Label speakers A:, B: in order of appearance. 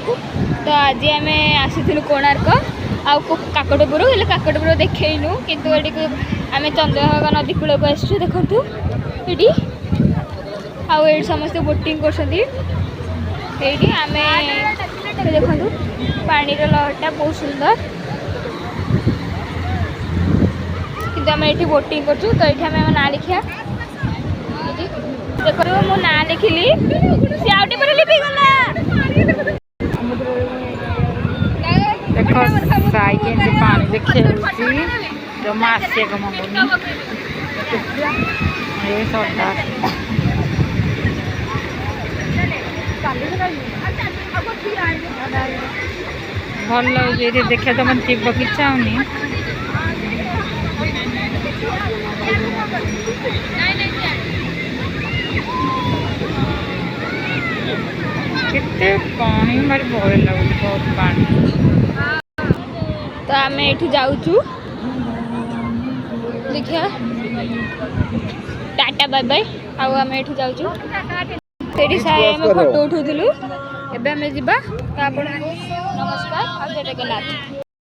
A: तो आज आम आसी कोणार्क आउ काकटपुर हेल्ले काकटपुर देखनु किंतु आम चंद्रभागा नदी कूल को आसु देखु ये आउ समस्ते बोटिंग कर देखु पानी लहरटा बहुत सुंदर किंतु आम ये बोटिंग कर तो ये आम ना लिखा देखो मो ना लिखिली सी आउटे पर लिपिगला
B: देखो साई के पानी से खेलुची जमा आसे को मगुनी ये सोटा भल लगे देखा तो मन जीव की चाहूनी केते पानी मारे भय लगुच बहुत पानी
A: तो आम ये जाऊँ देखिए टाटा बाय बाय आम ये जाऊँ फोटो उठाऊलु एवं आम जा नमस्कार जय जगन्नाथ।